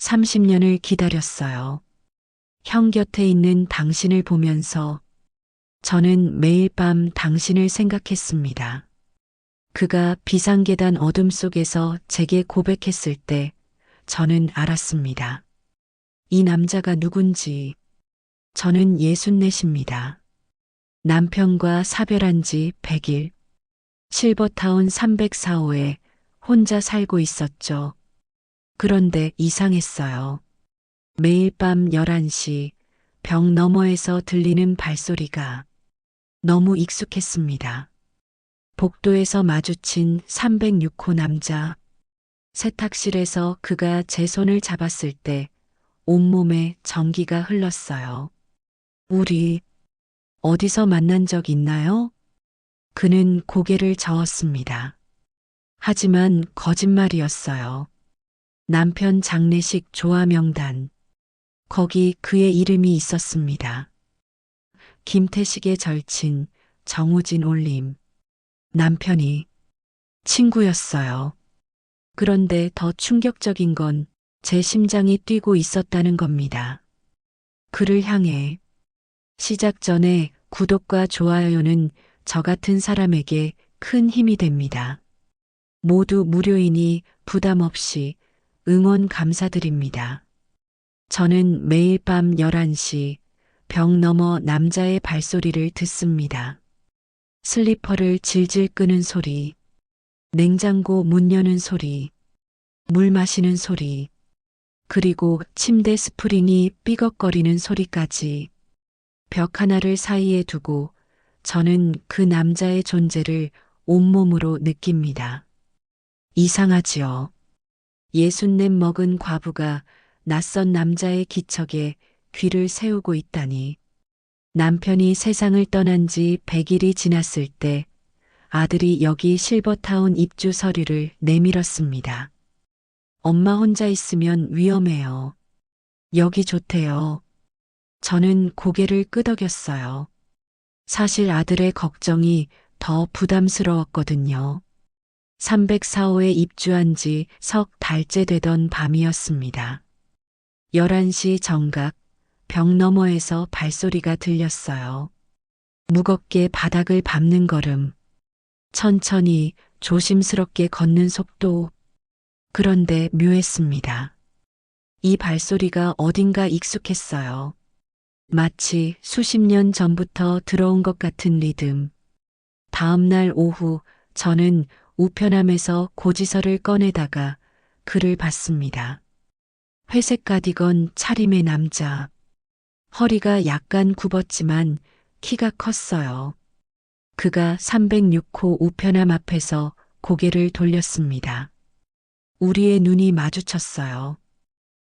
30년을 기다렸어요. 형 곁에 있는 당신을 보면서 저는 매일 밤 당신을 생각했습니다. 그가 비상계단 어둠 속에서 제게 고백했을 때 저는 알았습니다. 이 남자가 누군지. 저는 64입니다. 남편과 사별한 지 100일. 실버타운 304호에 혼자 살고 있었죠. 그런데 이상했어요. 매일 밤 11시 벽 너머에서 들리는 발소리가 너무 익숙했습니다. 복도에서 마주친 306호 남자. 세탁실에서 그가 제 손을 잡았을 때 온몸에 전기가 흘렀어요. 우리 어디서 만난 적 있나요? 그는 고개를 저었습니다. 하지만 거짓말이었어요. 남편 장례식 조화 명단. 거기 그의 이름이 있었습니다. 김태식의 절친 정우진 올림. 남편이 친구였어요. 그런데 더 충격적인 건 제 심장이 뛰고 있었다는 겁니다. 그를 향해 시작 전에 구독과 좋아요는 저 같은 사람에게 큰 힘이 됩니다. 모두 무료이니 부담 없이 응원 감사드립니다. 저는 매일 밤 11시 벽 너머 남자의 발소리를 듣습니다. 슬리퍼를 질질 끄는 소리, 냉장고 문 여는 소리, 물 마시는 소리, 그리고 침대 스프링이 삐걱거리는 소리까지. 벽 하나를 사이에 두고 저는 그 남자의 존재를 온몸으로 느낍니다. 이상하지요. 64 먹은 과부가 낯선 남자의 기척에 귀를 세우고 있다니. 남편이 세상을 떠난 지 100일이 지났을 때 아들이 여기 실버타운 입주 서류를 내밀었습니다. 엄마 혼자 있으면 위험해요. 여기 좋대요. 저는 고개를 끄덕였어요. 사실 아들의 걱정이 더 부담스러웠거든요. 304호에 입주한 지 석 달째 되던 밤이었습니다. 11시 정각 벽 너머에서 발소리가 들렸어요. 무겁게 바닥을 밟는 걸음. 천천히 조심스럽게 걷는 속도. 그런데 묘했습니다. 이 발소리가 어딘가 익숙했어요. 마치 수십 년 전부터 들어온 것 같은 리듬. 다음 날 오후 저는 우편함에서 고지서를 꺼내다가 글을 봤습니다. 회색 가디건 차림의 남자. 허리가 약간 굽었지만 키가 컸어요. 그가 306호 우편함 앞에서 고개를 돌렸습니다. 우리의 눈이 마주쳤어요.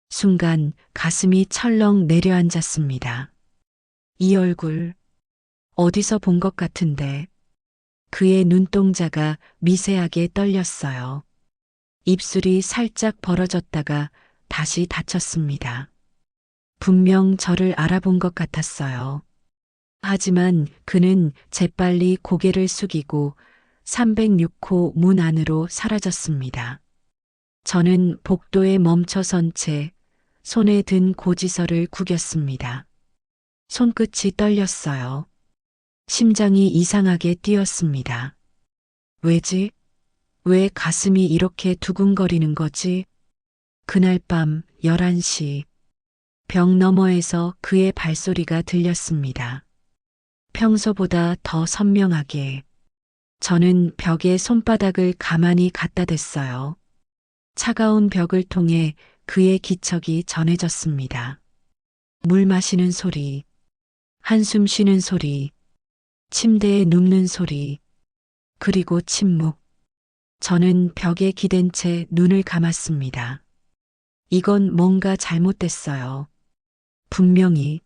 순간 가슴이 철렁 내려앉았습니다. 이 얼굴 어디서 본 것 같은데. 그의 눈동자가 미세하게 떨렸어요. 입술이 살짝 벌어졌다가 다시 닫혔습니다. 분명 저를 알아본 것 같았어요. 하지만 그는 재빨리 고개를 숙이고 306호 문 안으로 사라졌습니다. 저는 복도에 멈춰선 채 손에 든 고지서를 구겼습니다. 손끝이 떨렸어요. 심장이 이상하게 뛰었습니다. 왜지? 왜 가슴이 이렇게 두근거리는 거지? 그날 밤 11시 벽 너머에서 그의 발소리가 들렸습니다. 평소보다 더 선명하게. 저는 벽에 손바닥을 가만히 갖다 댔어요. 차가운 벽을 통해 그의 기척이 전해졌습니다. 물 마시는 소리, 한숨 쉬는 소리, 침대에 눕는 소리, 그리고 침묵. 저는 벽에 기댄 채 눈을 감았습니다. 이건 뭔가 잘못됐어요. 분명히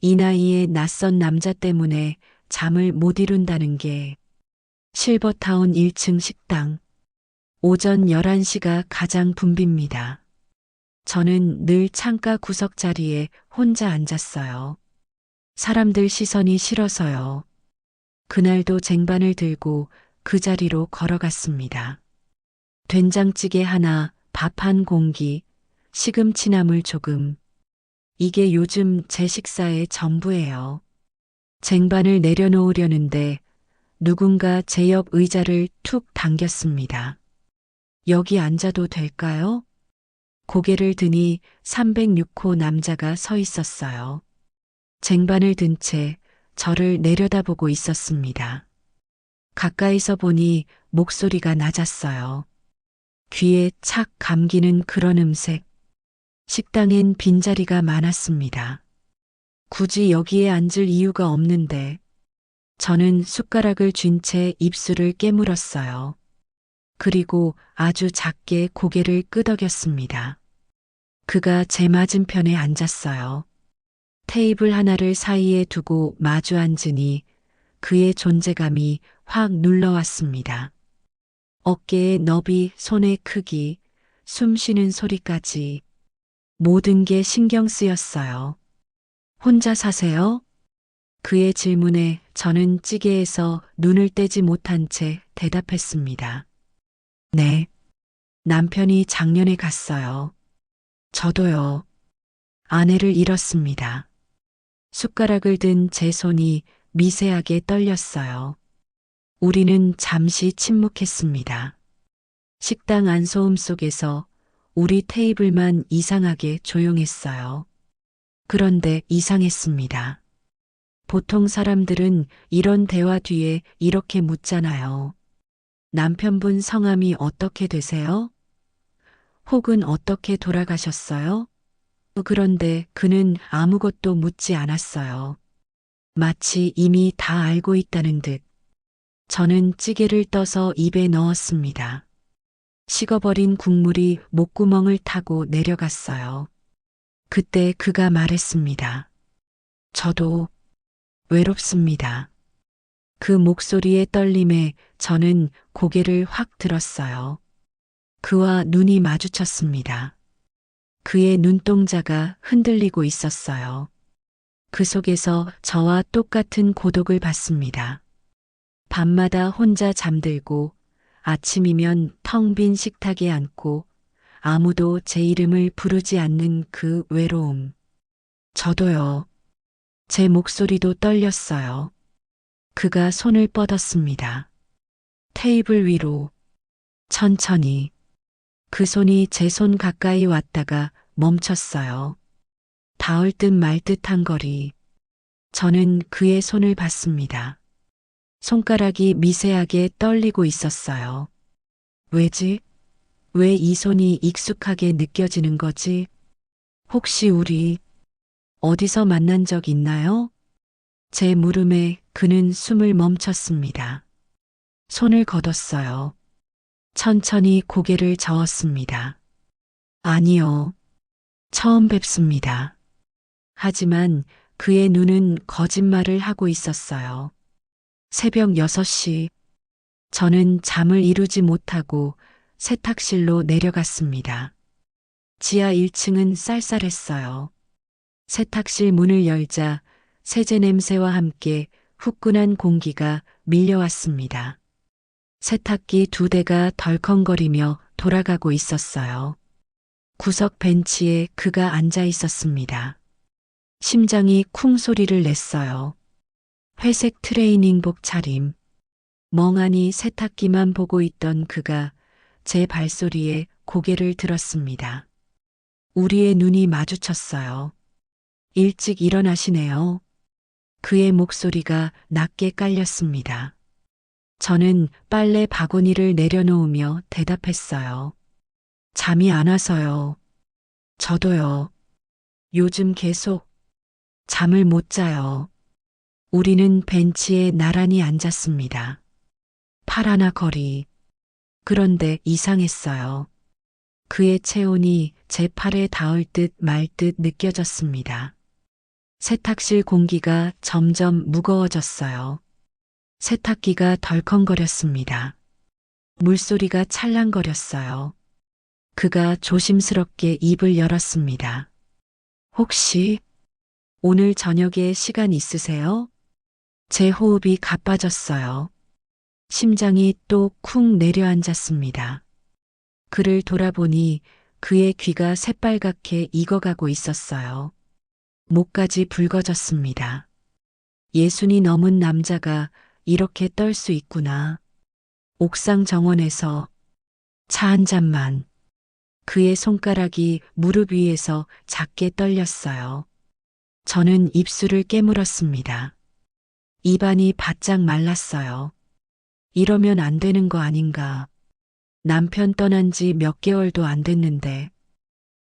이 나이에 낯선 남자 때문에 잠을 못 이룬다는 게. 실버타운 1층 식당. 오전 11시가 가장 붐빕니다. 저는 늘 창가 구석 자리에 혼자 앉았어요. 사람들 시선이 싫어서요. 그날도 쟁반을 들고 그 자리로 걸어갔습니다. 된장찌개 하나, 밥 한 공기, 시금치나물 조금. 이게 요즘 제 식사의 전부예요. 쟁반을 내려놓으려는데 누군가 제 옆 의자를 툭 당겼습니다. 여기 앉아도 될까요? 고개를 드니 306호 남자가 서 있었어요. 쟁반을 든 채 저를 내려다보고 있었습니다. 가까이서 보니 목소리가 낮았어요. 귀에 착 감기는 그런 음색. 식당엔 빈자리가 많았습니다. 굳이 여기에 앉을 이유가 없는데 저는 숟가락을 쥔 채 입술을 깨물었어요. 그리고 아주 작게 고개를 끄덕였습니다. 그가 제 맞은편에 앉았어요. 테이블 하나를 사이에 두고 마주 앉으니 그의 존재감이 확 눌러왔습니다. 어깨의 너비, 손의 크기, 숨 쉬는 소리까지 모든 게 신경 쓰였어요. 혼자 사세요? 그의 질문에 저는 찌개에서 눈을 떼지 못한 채 대답했습니다. 네. 남편이 작년에 갔어요. 저도요. 아내를 잃었습니다. 숟가락을 든 제 손이 미세하게 떨렸어요. 우리는 잠시 침묵했습니다. 식당 안소음 속에서 우리 테이블만 이상하게 조용했어요. 그런데 이상했습니다. 보통 사람들은 이런 대화 뒤에 이렇게 묻잖아요. 남편분 성함이 어떻게 되세요? 혹은 어떻게 돌아가셨어요? 그런데 그는 아무것도 묻지 않았어요. 마치 이미 다 알고 있다는 듯. 저는 찌개를 떠서 입에 넣었습니다. 식어버린 국물이 목구멍을 타고 내려갔어요. 그때 그가 말했습니다. 저도 외롭습니다. 그 목소리의 떨림에 저는 고개를 확 들었어요. 그와 눈이 마주쳤습니다. 그의 눈동자가 흔들리고 있었어요. 그 속에서 저와 똑같은 고독을 받습니다. 밤마다 혼자 잠들고 아침이면 텅 빈 식탁에 앉고 아무도 제 이름을 부르지 않는 그 외로움. 저도요. 제 목소리도 떨렸어요. 그가 손을 뻗었습니다. 테이블 위로 천천히. 그 손이 제 손 가까이 왔다가 멈췄어요. 닿을 듯 말 듯한 거리. 저는 그의 손을 봤습니다. 손가락이 미세하게 떨리고 있었어요. 왜지? 왜 이 손이 익숙하게 느껴지는 거지? 혹시 우리 어디서 만난 적 있나요? 제 물음에 그는 숨을 멈췄습니다. 손을 걷었어요. 천천히 고개를 저었습니다. 아니요. 처음 뵙습니다. 하지만 그의 눈은 거짓말을 하고 있었어요. 새벽 6시, 저는 잠을 이루지 못하고 세탁실로 내려갔습니다. 지하 1층은 쌀쌀했어요. 세탁실 문을 열자 세제 냄새와 함께 후끈한 공기가 밀려왔습니다. 세탁기 2대가 덜컹거리며 돌아가고 있었어요. 구석 벤치에 그가 앉아 있었습니다. 심장이 쿵 소리를 냈어요. 회색 트레이닝복 차림. 멍하니 세탁기만 보고 있던 그가 제 발소리에 고개를 들었습니다. 우리의 눈이 마주쳤어요. 일찍 일어나시네요. 그의 목소리가 낮게 깔렸습니다. 저는 빨래 바구니를 내려놓으며 대답했어요. 잠이 안 와서요. 저도요. 요즘 계속 잠을 못 자요. 우리는 벤치에 나란히 앉았습니다. 팔 하나 거리. 그런데 이상했어요. 그의 체온이 제 팔에 닿을 듯 말 듯 느껴졌습니다. 세탁실 공기가 점점 무거워졌어요. 세탁기가 덜컹거렸습니다. 물소리가 찰랑거렸어요. 그가 조심스럽게 입을 열었습니다. 혹시 오늘 저녁에 시간 있으세요? 제 호흡이 가빠졌어요. 심장이 또 쿵 내려앉았습니다. 그를 돌아보니 그의 귀가 새빨갛게 익어가고 있었어요. 목까지 붉어졌습니다. 예순이 넘은 남자가 이렇게 떨 수 있구나. 옥상 정원에서 차 한 잔만. 그의 손가락이 무릎 위에서 작게 떨렸어요. 저는 입술을 깨물었습니다. 입안이 바짝 말랐어요. 이러면 안 되는 거 아닌가. 남편 떠난 지 몇 개월도 안 됐는데.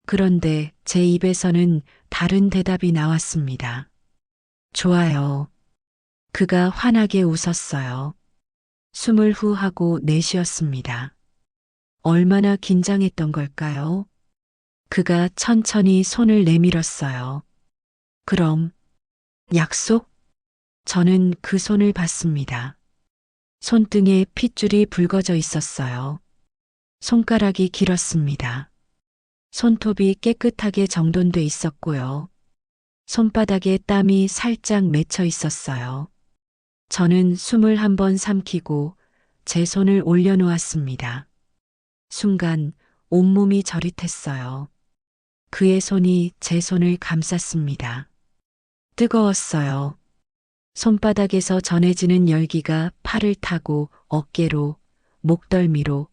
그런데 제 입에서는 다른 대답이 나왔습니다. 좋아요. 그가 환하게 웃었어요. 숨을 후 하고 내쉬었습니다. 얼마나 긴장했던 걸까요? 그가 천천히 손을 내밀었어요. 그럼, 약속? 저는 그 손을 봤습니다. 손등에 핏줄이 붉어져 있었어요. 손가락이 길었습니다. 손톱이 깨끗하게 정돈돼 있었고요. 손바닥에 땀이 살짝 맺혀 있었어요. 저는 숨을 한번 삼키고 제 손을 올려놓았습니다. 순간 온몸이 저릿했어요. 그의 손이 제 손을 감쌌습니다. 뜨거웠어요. 손바닥에서 전해지는 열기가 팔을 타고 어깨로, 목덜미로,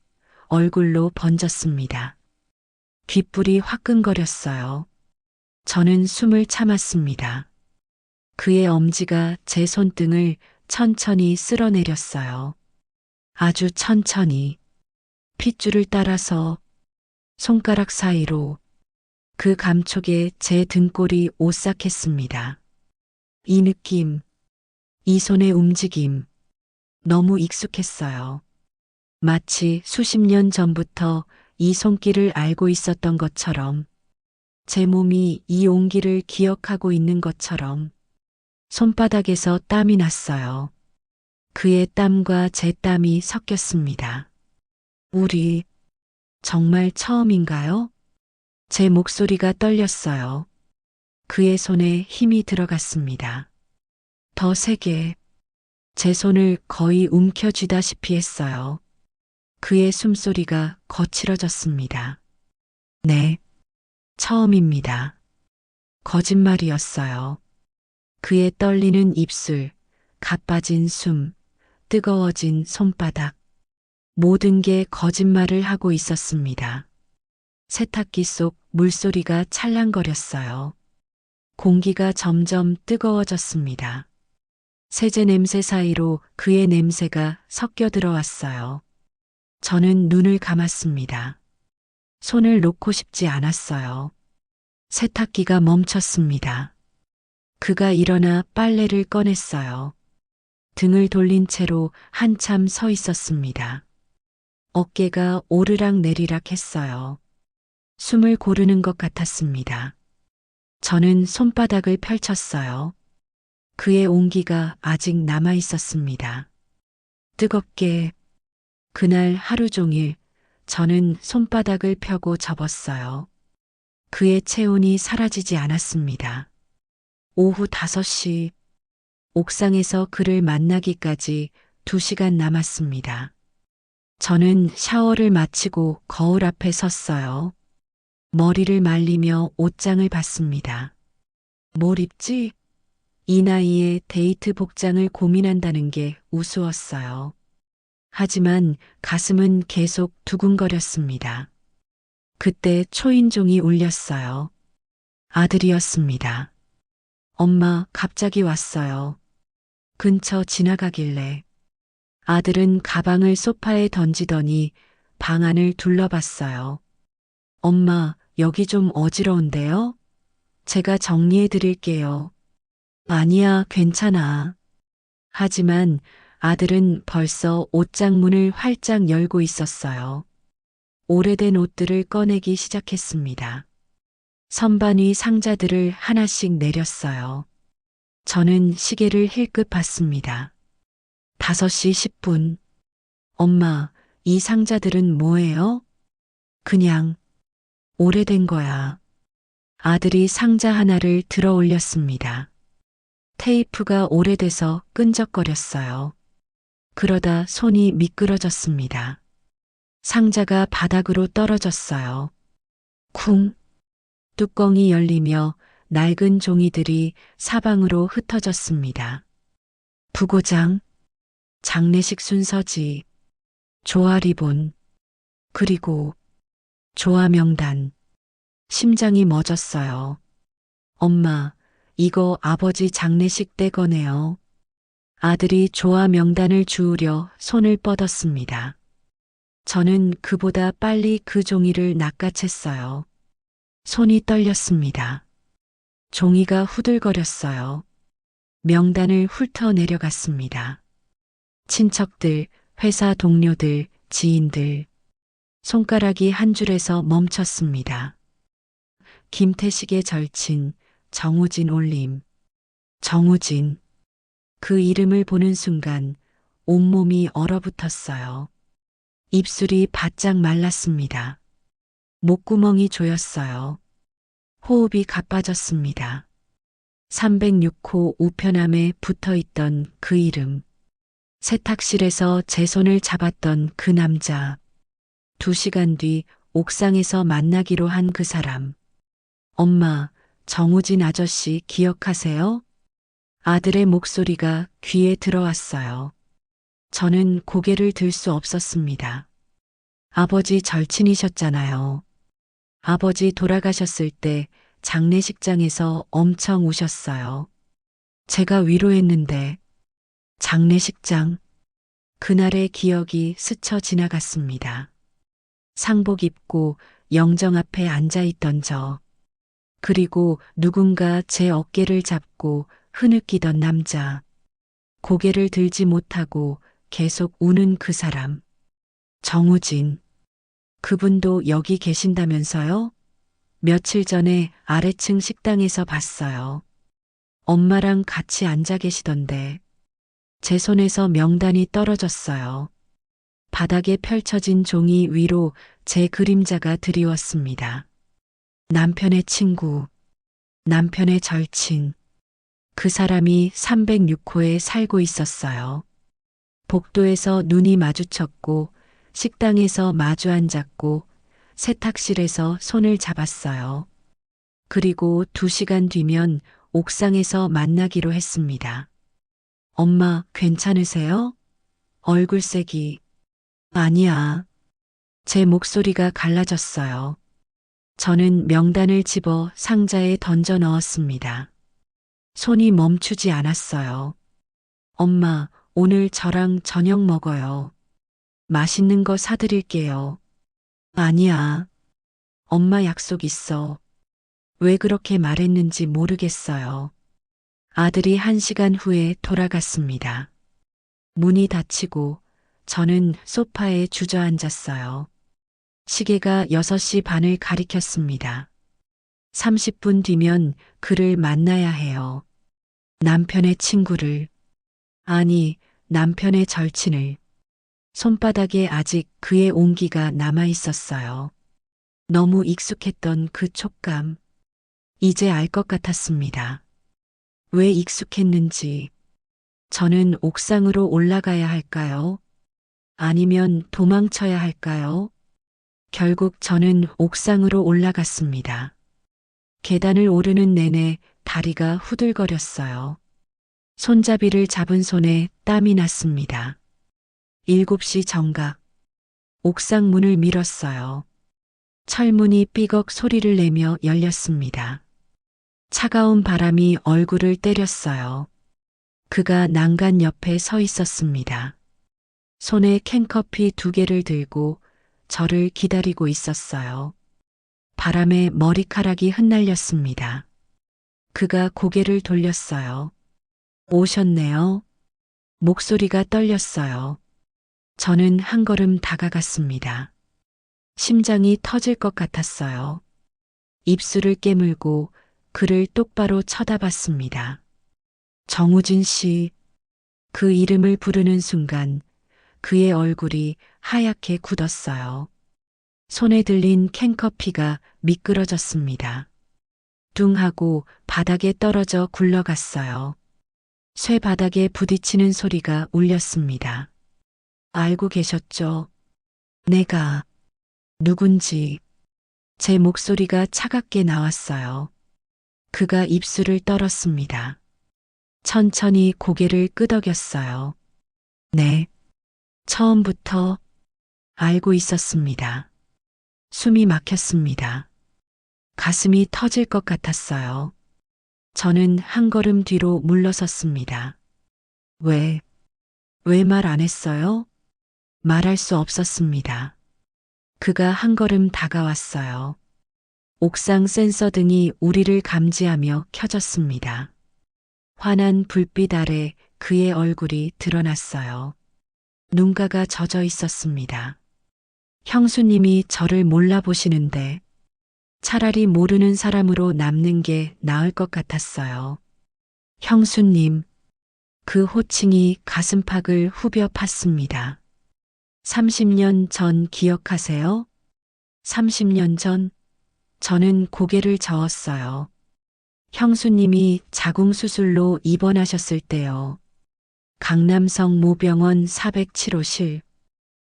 얼굴로 번졌습니다. 귓불이 화끈거렸어요. 저는 숨을 참았습니다. 그의 엄지가 제 손등을 천천히 쓸어내렸어요. 아주 천천히, 핏줄을 따라서 손가락 사이로 그 감촉에 제 등골이 오싹했습니다. 이 느낌, 이 손의 움직임, 너무 익숙했어요. 마치 수십 년 전부터 이 손길을 알고 있었던 것처럼, 제 몸이 이 온기를 기억하고 있는 것처럼, 손바닥에서 땀이 났어요. 그의 땀과 제 땀이 섞였습니다. 우리, 정말 처음인가요? 제 목소리가 떨렸어요. 그의 손에 힘이 들어갔습니다. 더 세게, 제 손을 거의 움켜쥐다시피 했어요. 그의 숨소리가 거칠어졌습니다. 네, 처음입니다. 거짓말이었어요. 그의 떨리는 입술, 가빠진 숨, 뜨거워진 손바닥. 모든 게 거짓말을 하고 있었습니다. 세탁기 속 물소리가 찰랑거렸어요. 공기가 점점 뜨거워졌습니다. 세제 냄새 사이로 그의 냄새가 섞여 들어왔어요. 저는 눈을 감았습니다. 손을 놓고 싶지 않았어요. 세탁기가 멈췄습니다. 그가 일어나 빨래를 꺼냈어요. 등을 돌린 채로 한참 서 있었습니다. 어깨가 오르락 내리락 했어요. 숨을 고르는 것 같았습니다. 저는 손바닥을 펼쳤어요. 그의 온기가 아직 남아 있었습니다. 뜨겁게, 그날 하루 종일 저는 손바닥을 펴고 접었어요. 그의 체온이 사라지지 않았습니다. 오후 5시, 옥상에서 그를 만나기까지 2시간 남았습니다. 저는 샤워를 마치고 거울 앞에 섰어요. 머리를 말리며 옷장을 봤습니다. 뭘 입지? 이 나이에 데이트 복장을 고민한다는 게 우스웠어요. 하지만 가슴은 계속 두근거렸습니다. 그때 초인종이 울렸어요. 아들이었습니다. 엄마, 갑자기 왔어요. 근처 지나가길래. 아들은 가방을 소파에 던지더니 방 안을 둘러봤어요. 엄마, 여기 좀 어지러운데요? 제가 정리해 드릴게요. 아니야, 괜찮아. 하지만 아들은 벌써 옷장 문을 활짝 열고 있었어요. 오래된 옷들을 꺼내기 시작했습니다. 선반 위 상자들을 하나씩 내렸어요. 저는 시계를 힐끗 봤습니다. 5시 10분. 엄마, 이 상자들은 뭐예요? 그냥 오래된 거야. 아들이 상자 하나를 들어 올렸습니다. 테이프가 오래돼서 끈적거렸어요. 그러다 손이 미끄러졌습니다. 상자가 바닥으로 떨어졌어요. 쿵! 뚜껑이 열리며 낡은 종이들이 사방으로 흩어졌습니다. 부고장, 장례식 순서지, 조화리본, 그리고 조화 명단. 심장이 멎었어요. 엄마, 이거 아버지 장례식 때 거네요. 아들이 조화 명단을 주우려 손을 뻗었습니다. 저는 그보다 빨리 그 종이를 낚아챘어요. 손이 떨렸습니다. 종이가 후들거렸어요. 명단을 훑어 내려갔습니다. 친척들, 회사 동료들, 지인들. 손가락이 한 줄에서 멈췄습니다. 김태식의 절친, 정우진 올림. 정우진. 그 이름을 보는 순간 온몸이 얼어붙었어요. 입술이 바짝 말랐습니다. 목구멍이 조였어요. 호흡이 가빠졌습니다. 306호 우편함에 붙어있던 그 이름. 세탁실에서 제 손을 잡았던 그 남자. 2시간 뒤 옥상에서 만나기로 한 그 사람. 엄마, 정우진 아저씨 기억하세요? 아들의 목소리가 귀에 들어왔어요. 저는 고개를 들 수 없었습니다. 아버지 절친이셨잖아요. 아버지 돌아가셨을 때 장례식장에서 엄청 우셨어요. 제가 위로했는데 장례식장. 그날의 기억이 스쳐 지나갔습니다. 상복 입고 영정 앞에 앉아 있던 저. 그리고 누군가 제 어깨를 잡고 흐느끼던 남자. 고개를 들지 못하고 계속 우는 그 사람. 정우진. 그분도 여기 계신다면서요? 며칠 전에 아래층 식당에서 봤어요. 엄마랑 같이 앉아 계시던데. 제 손에서 명단이 떨어졌어요. 바닥에 펼쳐진 종이 위로 제 그림자가 드리웠습니다. 남편의 친구, 남편의 절친. 그 사람이 306호에 살고 있었어요. 복도에서 눈이 마주쳤고, 식당에서 마주 앉았고, 세탁실에서 손을 잡았어요. 그리고 2시간 뒤면 옥상에서 만나기로 했습니다. 엄마, 괜찮으세요? 얼굴색이. 아니야. 제 목소리가 갈라졌어요. 저는 명단을 집어 상자에 던져 넣었습니다. 손이 멈추지 않았어요. 엄마, 오늘 저랑 저녁 먹어요. 맛있는 거 사드릴게요. 아니야. 엄마 약속 있어. 왜 그렇게 말했는지 모르겠어요. 아들이 1시간 후에 돌아갔습니다. 문이 닫히고 저는 소파에 주저앉았어요. 시계가 6시 반을 가리켰습니다. 30분 뒤면 그를 만나야 해요. 남편의 친구를. 아니, 남편의 절친을. 손바닥에 아직 그의 온기가 남아 있었어요. 너무 익숙했던 그 촉감. 이제 알 것 같았습니다. 왜 익숙했는지. 저는 옥상으로 올라가야 할까요? 아니면 도망쳐야 할까요? 결국 저는 옥상으로 올라갔습니다. 계단을 오르는 내내 다리가 후들거렸어요. 손잡이를 잡은 손에 땀이 났습니다. 7시 정각. 옥상 문을 밀었어요. 철문이 삐걱 소리를 내며 열렸습니다. 차가운 바람이 얼굴을 때렸어요. 그가 난간 옆에 서 있었습니다. 손에 캔커피 2개를 들고 저를 기다리고 있었어요. 바람에 머리카락이 흩날렸습니다. 그가 고개를 돌렸어요. 오셨네요. 목소리가 떨렸어요. 저는 한 걸음 다가갔습니다. 심장이 터질 것 같았어요. 입술을 깨물고 그를 똑바로 쳐다봤습니다. 정우진 씨. 그 이름을 부르는 순간 그의 얼굴이 하얗게 굳었어요. 손에 들린 캔커피가 미끄러졌습니다. 둥 하고 바닥에 떨어져 굴러갔어요. 쇠바닥에 부딪히는 소리가 울렸습니다. 알고 계셨죠? 내가 누군지. 제 목소리가 차갑게 나왔어요. 그가 입술을 떨었습니다. 천천히 고개를 끄덕였어요. 네, 처음부터 알고 있었습니다. 숨이 막혔습니다. 가슴이 터질 것 같았어요. 저는 한 걸음 뒤로 물러섰습니다. 왜 말 안 했어요? 말할 수 없었습니다. 그가 한 걸음 다가왔어요. 옥상 센서 등이 우리를 감지하며 켜졌습니다. 환한 불빛 아래 그의 얼굴이 드러났어요. 눈가가 젖어 있었습니다. 형수님이 저를 몰라보시는데 차라리 모르는 사람으로 남는 게 나을 것 같았어요. 형수님, 그 호칭이 가슴팍을 후벼 팠습니다. 30년 전 기억하세요? 30년 전 저는 고개를 저었어요. 형수님이 자궁수술로 입원하셨을 때요. 강남성 모병원 407호실.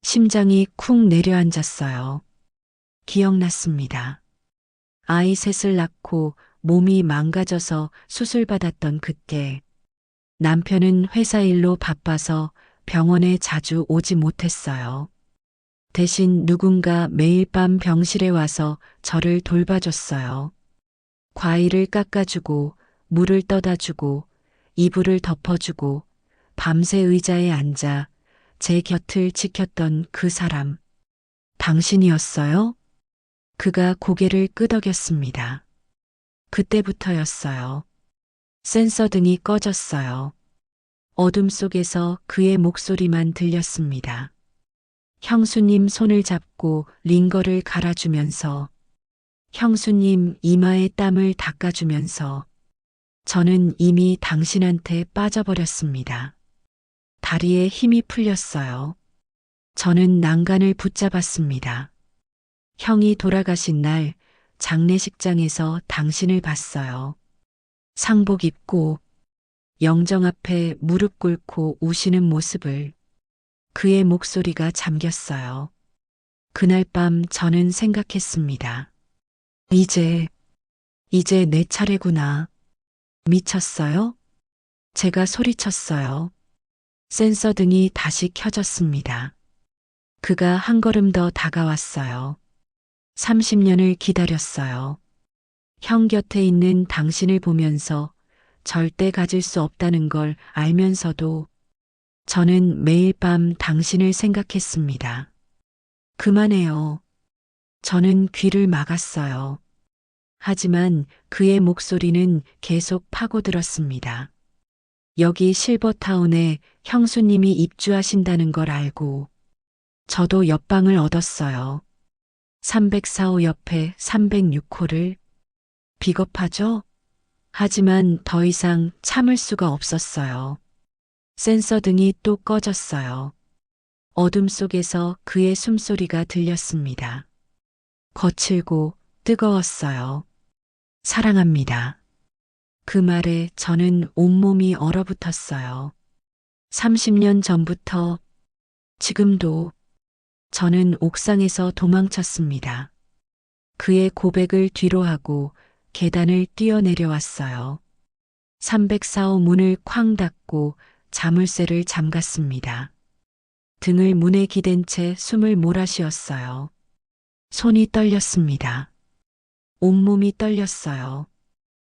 심장이 쿵 내려앉았어요. 기억났습니다. 아이 셋을 낳고 몸이 망가져서 수술받았던 그때 남편은 회사 일로 바빠서 병원에 자주 오지 못했어요. 대신 누군가 매일 밤 병실에 와서 저를 돌봐줬어요. 과일을 깎아주고 물을 떠다주고 이불을 덮어주고 밤새 의자에 앉아 제 곁을 지켰던 그 사람. 당신이었어요? 그가 고개를 끄덕였습니다. 그때부터였어요. 센서 등이 꺼졌어요. 어둠 속에서 그의 목소리만 들렸습니다. 형수님 손을 잡고 링거를 갈아주면서, 형수님 이마에 땀을 닦아주면서, 저는 이미 당신한테 빠져버렸습니다. 다리에 힘이 풀렸어요. 저는 난간을 붙잡았습니다. 형이 돌아가신 날 장례식장에서 당신을 봤어요. 상복 입고 영정 앞에 무릎 꿇고 우시는 모습을. 그의 목소리가 잠겼어요. 그날 밤 저는 생각했습니다. 이제 내 차례구나. 미쳤어요? 제가 소리쳤어요. 센서 등이 다시 켜졌습니다. 그가 한 걸음 더 다가왔어요. 30년을 기다렸어요. 형 곁에 있는 당신을 보면서 절대 가질 수 없다는 걸 알면서도 저는 매일 밤 당신을 생각했습니다. 그만해요. 저는 귀를 막았어요. 하지만 그의 목소리는 계속 파고들었습니다. 여기 실버타운에 형수님이 입주하신다는 걸 알고 저도 옆방을 얻었어요. 304호 옆에 306호를. 비겁하죠? 하지만 더 이상 참을 수가 없었어요. 센서 등이 또 꺼졌어요. 어둠 속에서 그의 숨소리가 들렸습니다. 거칠고 뜨거웠어요. 사랑합니다. 그 말에 저는 온몸이 얼어붙었어요. 30년 전부터 지금도 저는 옥상에서 도망쳤습니다. 그의 고백을 뒤로하고 계단을 뛰어내려왔어요. 304호 문을 쾅 닫고 자물쇠를 잠갔습니다. 등을 문에 기댄 채 숨을 몰아쉬었어요. 손이 떨렸습니다. 온몸이 떨렸어요.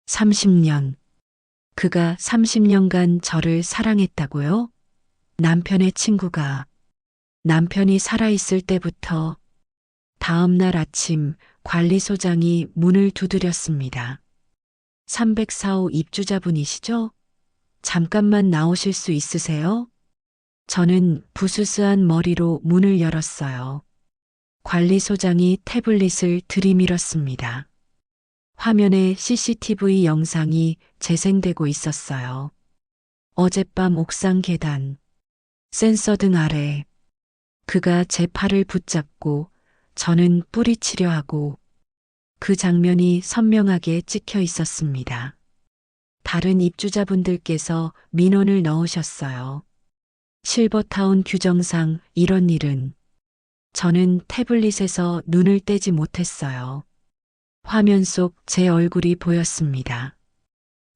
30년. 그가 30년간 저를 사랑했다고요? 남편의 친구가 남편이 살아있을 때부터. 다음 날 아침 관리소장이 문을 두드렸습니다. 304호 입주자분이시죠? 잠깐만 나오실 수 있으세요? 저는 부스스한 머리로 문을 열었어요. 관리소장이 태블릿을 들이밀었습니다. 화면에 CCTV 영상이 재생되고 있었어요. 어젯밤 옥상 계단, 센서 등 아래 그가 제 팔을 붙잡고 저는 뿌리치려 하고 그 장면이 선명하게 찍혀 있었습니다. 다른 입주자분들께서 민원을 넣으셨어요. 실버타운 규정상 이런 일은. 저는 태블릿에서 눈을 떼지 못했어요. 화면 속 제 얼굴이 보였습니다.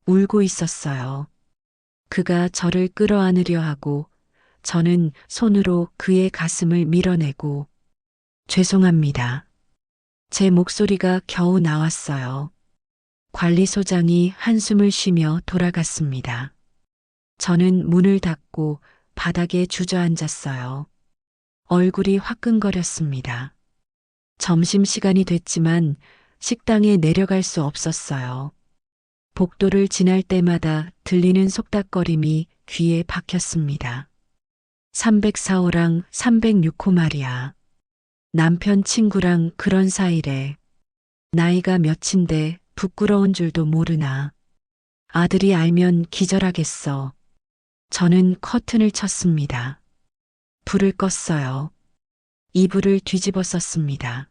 울고 있었어요. 그가 저를 끌어안으려 하고 저는 손으로 그의 가슴을 밀어내고 죄송합니다. 제 목소리가 겨우 나왔어요. 관리소장이 한숨을 쉬며 돌아갔습니다. 저는 문을 닫고 바닥에 주저앉았어요. 얼굴이 화끈거렸습니다. 점심시간이 됐지만 식당에 내려갈 수 없었어요. 복도를 지날 때마다 들리는 속닥거림이 귀에 박혔습니다. 304호랑 306호 말이야. 남편 친구랑 그런 사이래. 나이가 몇인데 부끄러운 줄도 모르나. 아들이 알면 기절하겠어. 저는 커튼을 쳤습니다. 불을 껐어요. 이불을 뒤집어 썼습니다.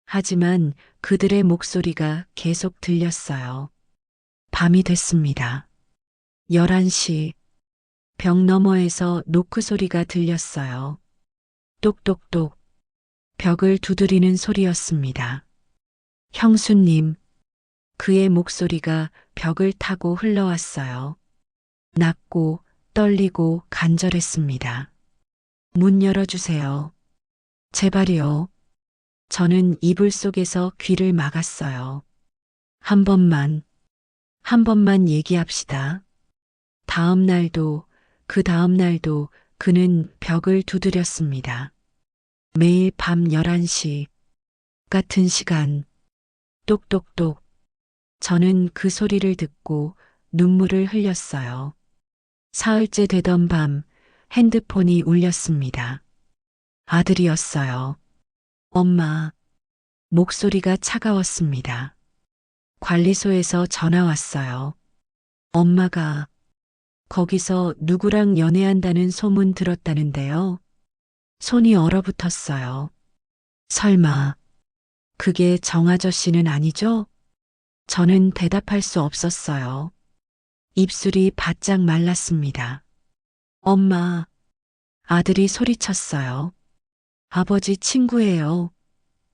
하지만 그들의 목소리가 계속 들렸어요. 밤이 됐습니다. 11시. 벽 너머에서 노크 소리가 들렸어요. 똑똑똑. 벽을 두드리는 소리였습니다. 형수님. 그의 목소리가 벽을 타고 흘러왔어요. 낮고 떨리고 간절했습니다. 문 열어주세요. 제발이요. 저는 이불 속에서 귀를 막았어요. 한 번만 얘기합시다. 다음 날도, 그 다음 날도 그는 벽을 두드렸습니다. 매일 밤 11시, 같은 시간, 똑똑똑. 저는 그 소리를 듣고 눈물을 흘렸어요. 사흘째 되던 밤, 핸드폰이 울렸습니다. 아들이었어요. 엄마. 목소리가 차가웠습니다. 관리소에서 전화 왔어요. 엄마가 거기서 누구랑 연애한다는 소문 들었다는데요. 손이 얼어붙었어요. 설마 그게 정 아저씨는 아니죠? 저는 대답할 수 없었어요. 입술이 바짝 말랐습니다. 엄마, 아들이 소리쳤어요. 아버지 친구예요.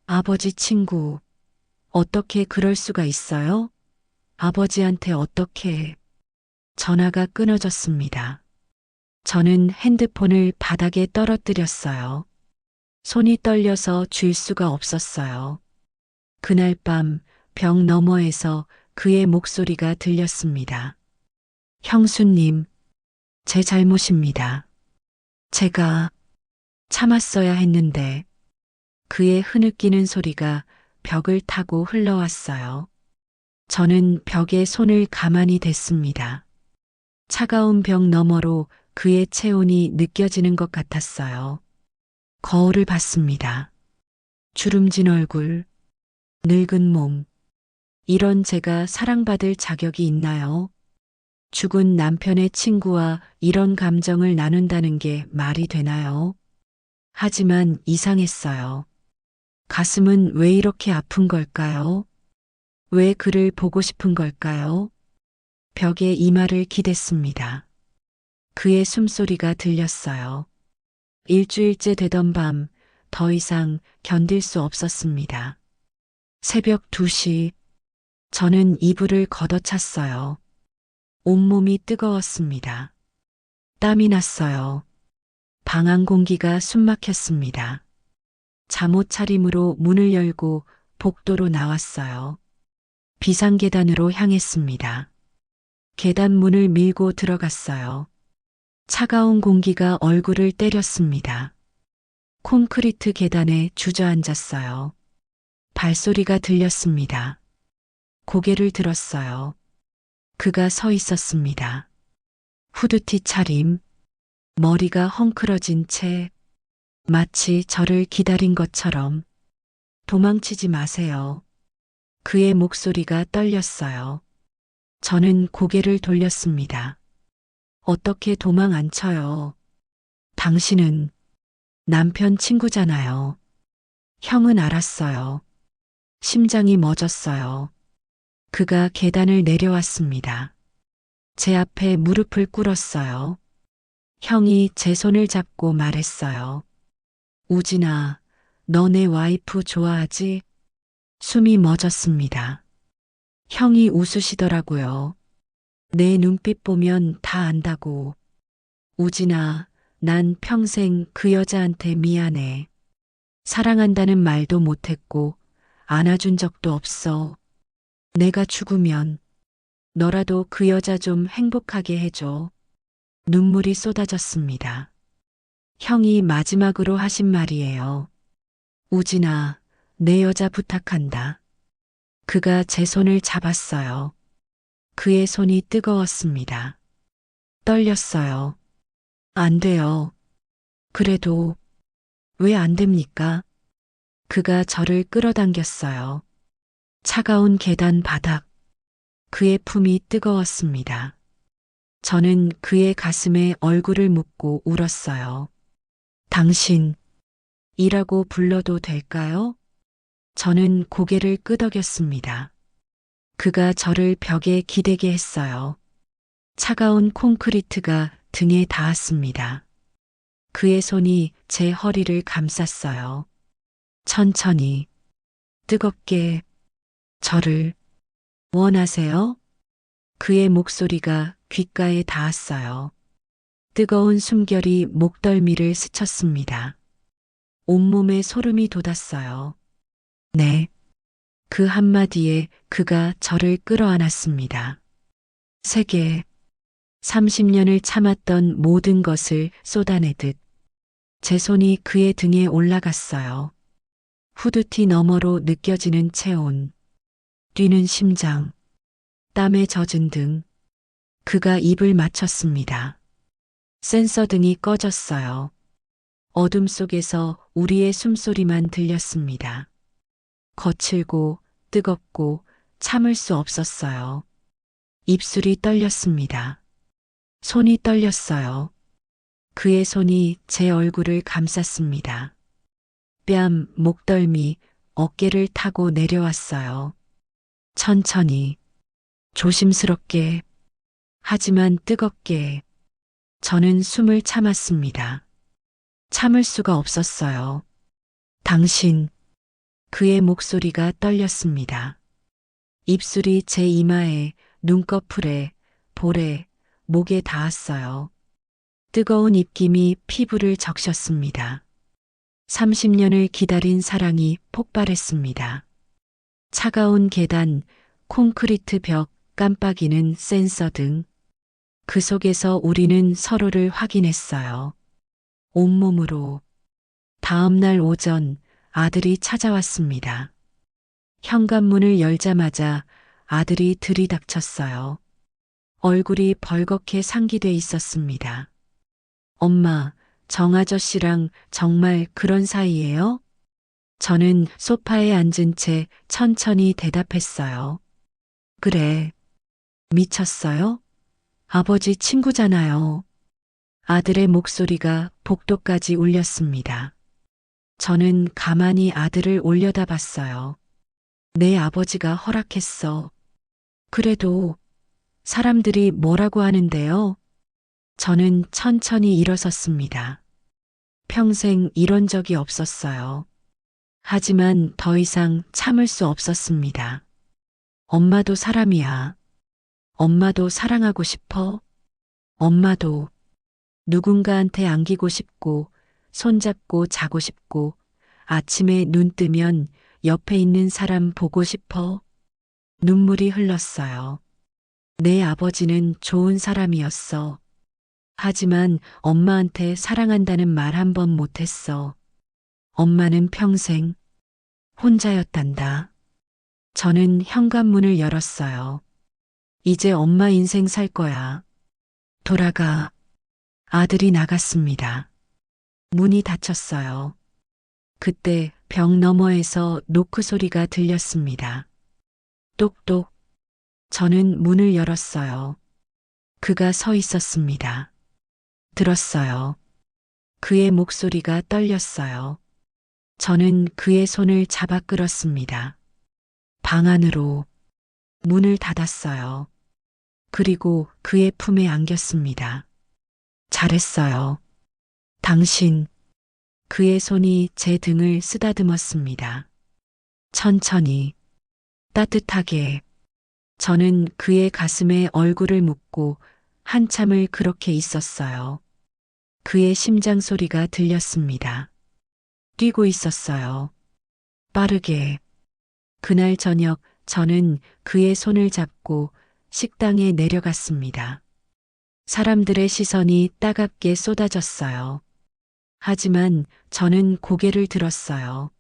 아버지 친구. 어떻게 그럴 수가 있어요? 아버지한테 어떻게. 전화가 끊어졌습니다. 저는 핸드폰을 바닥에 떨어뜨렸어요. 손이 떨려서 쥘 수가 없었어요. 그날 밤 벽 너머에서 그의 목소리가 들렸습니다. 형수님, 제 잘못입니다. 제가 참았어야 했는데. 그의 흐느끼는 소리가 벽을 타고 흘러왔어요. 저는 벽에 손을 가만히 댔습니다. 차가운 벽 너머로 그의 체온이 느껴지는 것 같았어요. 거울을 봤습니다. 주름진 얼굴, 늙은 몸. 이런 제가 사랑받을 자격이 있나요? 죽은 남편의 친구와 이런 감정을 나눈다는 게 말이 되나요? 하지만 이상했어요. 가슴은 왜 이렇게 아픈 걸까요? 왜 그를 보고 싶은 걸까요? 벽에 이마를 기댔습니다. 그의 숨소리가 들렸어요. 일주일째 되던 밤, 더 이상 견딜 수 없었습니다. 새벽 2시, 저는 이불을 걷어찼어요. 온몸이 뜨거웠습니다. 땀이 났어요. 방 안 공기가 숨막혔습니다. 잠옷 차림으로 문을 열고 복도로 나왔어요. 비상계단으로 향했습니다. 계단 문을 밀고 들어갔어요. 차가운 공기가 얼굴을 때렸습니다. 콘크리트 계단에 주저앉았어요. 발소리가 들렸습니다. 고개를 들었어요. 그가 서 있었습니다. 후드티 차림, 머리가 헝클어진 채 마치 저를 기다린 것처럼. 도망치지 마세요. 그의 목소리가 떨렸어요. 저는 고개를 돌렸습니다. 어떻게 도망 안 쳐요? 당신은 남편 친구잖아요. 형은 알았어요. 심장이 멎었어요. 그가 계단을 내려왔습니다. 제 앞에 무릎을 꿇었어요. 형이 제 손을 잡고 말했어요. 우진아, 너 내 와이프 좋아하지? 숨이 멎었습니다. 형이 웃으시더라고요. 내 눈빛 보면 다 안다고. 우진아, 난 평생 그 여자한테 미안해. 사랑한다는 말도 못했고 안아준 적도 없어. 내가 죽으면 너라도 그 여자 좀 행복하게 해줘. 눈물이 쏟아졌습니다. 형이 마지막으로 하신 말이에요. 우진아, 내 여자 부탁한다. 그가 제 손을 잡았어요. 그의 손이 뜨거웠습니다. 떨렸어요. 안 돼요. 그래도 왜 안 됩니까? 그가 저를 끌어당겼어요. 차가운 계단 바닥. 그의 품이 뜨거웠습니다. 저는 그의 가슴에 얼굴을 묻고 울었어요. 당신, 이라고 불러도 될까요? 저는 고개를 끄덕였습니다. 그가 저를 벽에 기대게 했어요. 차가운 콘크리트가 등에 닿았습니다. 그의 손이 제 허리를 감쌌어요. 천천히, 뜨겁게, 저를 원하세요? 그의 목소리가 귓가에 닿았어요. 뜨거운 숨결이 목덜미를 스쳤습니다. 온몸에 소름이 돋았어요. 네. 그 한마디에 그가 저를 끌어안았습니다. 세계, 30년을 참았던 모든 것을 쏟아내듯 제 손이 그의 등에 올라갔어요. 후드티 너머로 느껴지는 체온, 뛰는 심장, 땀에 젖은 등. 그가 입을 맞췄습니다. 센서 등이 꺼졌어요. 어둠 속에서 우리의 숨소리만 들렸습니다. 거칠고 뜨겁고 참을 수 없었어요. 입술이 떨렸습니다. 손이 떨렸어요. 그의 손이 제 얼굴을 감쌌습니다. 뺨, 목덜미, 어깨를 타고 내려왔어요. 천천히, 조심스럽게, 하지만 뜨겁게. 저는 숨을 참았습니다. 참을 수가 없었어요. 당신, 그의 목소리가 떨렸습니다. 입술이 제 이마에, 눈꺼풀에, 볼에, 목에 닿았어요. 뜨거운 입김이 피부를 적셨습니다. 30년을 기다린 사랑이 폭발했습니다. 차가운 계단, 콘크리트 벽, 깜빡이는 센서 등. 그 속에서 우리는 서로를 확인했어요. 온몸으로. 다음 날 오전 아들이 찾아왔습니다. 현관문을 열자마자 아들이 들이닥쳤어요. 얼굴이 벌겋게 상기돼 있었습니다. 엄마, 정 아저씨랑 정말 그런 사이예요? 저는 소파에 앉은 채 천천히 대답했어요. 그래. 미쳤어요? 아버지 친구잖아요. 아들의 목소리가 복도까지 울렸습니다. 저는 가만히 아들을 올려다봤어요. 내 아버지가 허락했어. 그래도 사람들이 뭐라고 하는데요? 저는 천천히 일어섰습니다. 평생 이런 적이 없었어요. 하지만 더 이상 참을 수 없었습니다. 엄마도 사람이야. 엄마도 사랑하고 싶어. 엄마도 누군가한테 안기고 싶고, 손잡고 자고 싶고, 아침에 눈 뜨면 옆에 있는 사람 보고 싶어. 눈물이 흘렀어요. 내 아버지는 좋은 사람이었어. 하지만 엄마한테 사랑한다는 말 한 번 못했어. 엄마는 평생 혼자였단다. 저는 현관문을 열었어요. 이제 엄마 인생 살 거야. 돌아가. 아들이 나갔습니다. 문이 닫혔어요. 그때 벽 너머에서 노크 소리가 들렸습니다. 똑똑. 저는 문을 열었어요. 그가 서 있었습니다. 들었어요. 그의 목소리가 떨렸어요. 저는 그의 손을 잡아 끌었습니다. 방 안으로. 문을 닫았어요. 그리고 그의 품에 안겼습니다. 잘했어요. 당신. 그의 손이 제 등을 쓰다듬었습니다. 천천히, 따뜻하게. 저는 그의 가슴에 얼굴을 묻고 한참을 그렇게 있었어요. 그의 심장 소리가 들렸습니다. 뛰고 있었어요. 빠르게. 그날 저녁 저는 그의 손을 잡고 식당에 내려갔습니다. 사람들의 시선이 따갑게 쏟아졌어요. 하지만 저는 고개를 들었어요.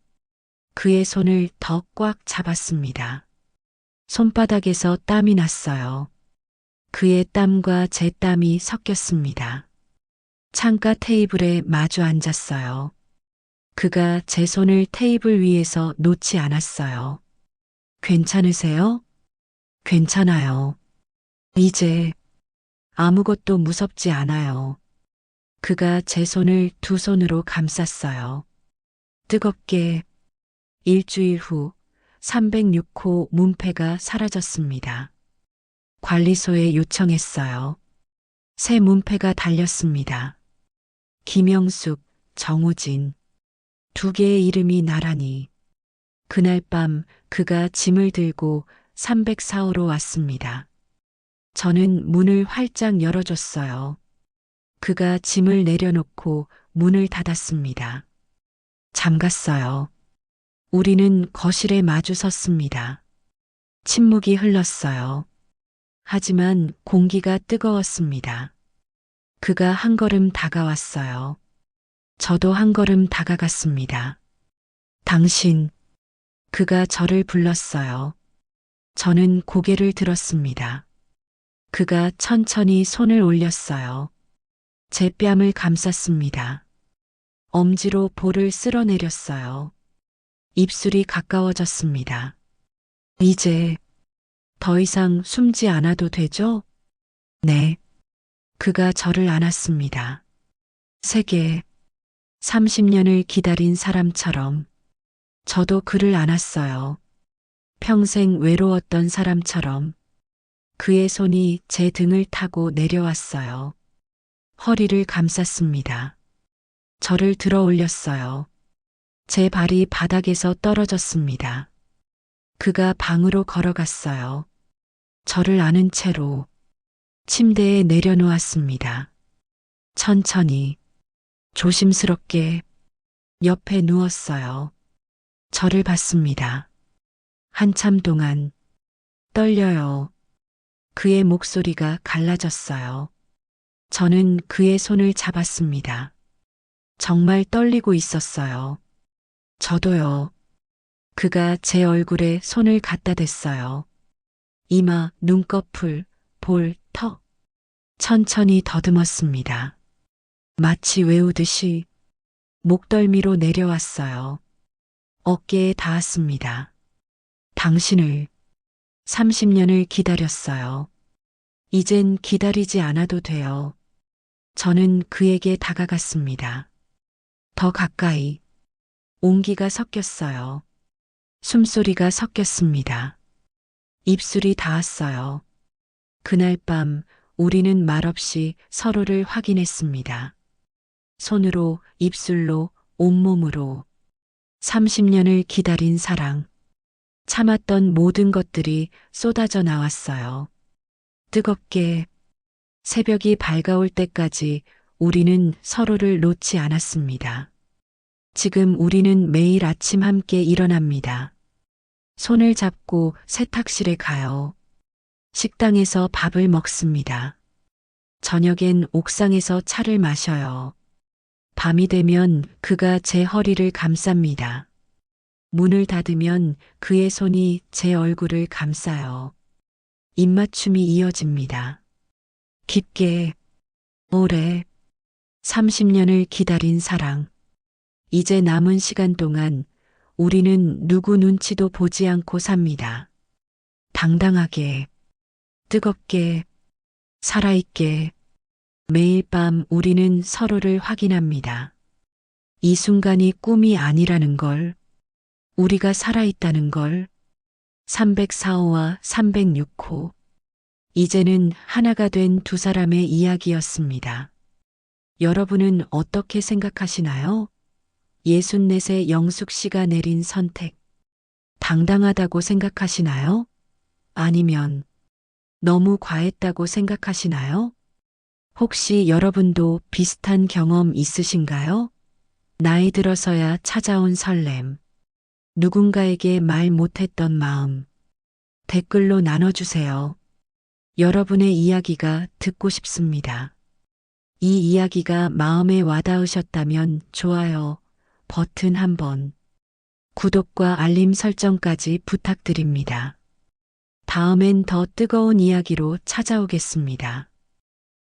그의 손을 더 꽉 잡았습니다. 손바닥에서 땀이 났어요. 그의 땀과 제 땀이 섞였습니다. 창가 테이블에 마주 앉았어요. 그가 제 손을 테이블 위에서 놓지 않았어요. 괜찮으세요? 괜찮아요. 이제 아무것도 무섭지 않아요. 그가 제 손을 두 손으로 감쌌어요. 뜨겁게. 일주일 후 306호 문패가 사라졌습니다. 관리소에 요청했어요. 새 문패가 달렸습니다. 김영숙, 정우진. 두 개의 이름이 나란히. 그날 밤 그가 짐을 들고 304호로 왔습니다. 저는 문을 활짝 열어줬어요. 그가 짐을 내려놓고 문을 닫았습니다. 잠갔어요. 우리는 거실에 마주 섰습니다. 침묵이 흘렀어요. 하지만 공기가 뜨거웠습니다. 그가 한 걸음 다가왔어요. 저도 한 걸음 다가갔습니다. 당신, 그가 저를 불렀어요. 저는 고개를 들었습니다. 그가 천천히 손을 올렸어요. 제 뺨을 감쌌습니다. 엄지로 볼을 쓸어내렸어요. 입술이 가까워졌습니다. 이제 더 이상 숨지 않아도 되죠? 네. 그가 저를 안았습니다. 세게 30년을 기다린 사람처럼 저도 그를 안았어요. 평생 외로웠던 사람처럼 그의 손이 제 등을 타고 내려왔어요. 허리를 감쌌습니다. 저를 들어 올렸어요. 제 발이 바닥에서 떨어졌습니다. 그가 방으로 걸어갔어요. 저를 안은 채로 침대에 내려놓았습니다. 천천히, 조심스럽게 옆에 누웠어요. 저를 봤습니다. 한참 동안 떨려요. 그의 목소리가 갈라졌어요. 저는 그의 손을 잡았습니다. 정말 떨리고 있었어요. 저도요. 그가 제 얼굴에 손을 갖다 댔어요. 이마, 눈꺼풀, 볼, 턱. 천천히 더듬었습니다. 마치 외우듯이 목덜미로 내려왔어요. 어깨에 닿았습니다. 당신을 30년을 기다렸어요. 이젠 기다리지 않아도 돼요. 저는 그에게 다가갔습니다. 더 가까이. 온기가 섞였어요. 숨소리가 섞였습니다. 입술이 닿았어요. 그날 밤 우리는 말없이 서로를 확인했습니다. 손으로, 입술로, 온몸으로. 30년을 기다린 사랑. 참았던 모든 것들이 쏟아져 나왔어요. 뜨겁게. 새벽이 밝아올 때까지 우리는 서로를 놓지 않았습니다. 지금 우리는 매일 아침 함께 일어납니다. 손을 잡고 세탁실에 가요. 식당에서 밥을 먹습니다. 저녁엔 옥상에서 차를 마셔요. 밤이 되면 그가 제 허리를 감쌉니다. 문을 닫으면 그의 손이 제 얼굴을 감싸요. 입맞춤이 이어집니다. 깊게, 오래, 30년을 기다린 사랑. 이제 남은 시간 동안 우리는 누구 눈치도 보지 않고 삽니다. 당당하게, 뜨겁게, 살아있게. 매일 밤 우리는 서로를 확인합니다. 이 순간이 꿈이 아니라는 걸, 우리가 살아있다는 걸. 304호와 306호. 이제는 하나가 된 두 사람의 이야기였습니다. 여러분은 어떻게 생각하시나요? 64세 영숙 씨가 내린 선택. 당당하다고 생각하시나요? 아니면 너무 과했다고 생각하시나요? 혹시 여러분도 비슷한 경험 있으신가요? 나이 들어서야 찾아온 설렘, 누군가에게 말 못했던 마음, 댓글로 나눠주세요. 여러분의 이야기가 듣고 싶습니다. 이 이야기가 마음에 와닿으셨다면 좋아요 버튼 한번, 구독과 알림 설정까지 부탁드립니다. 다음엔 더 뜨거운 이야기로 찾아오겠습니다.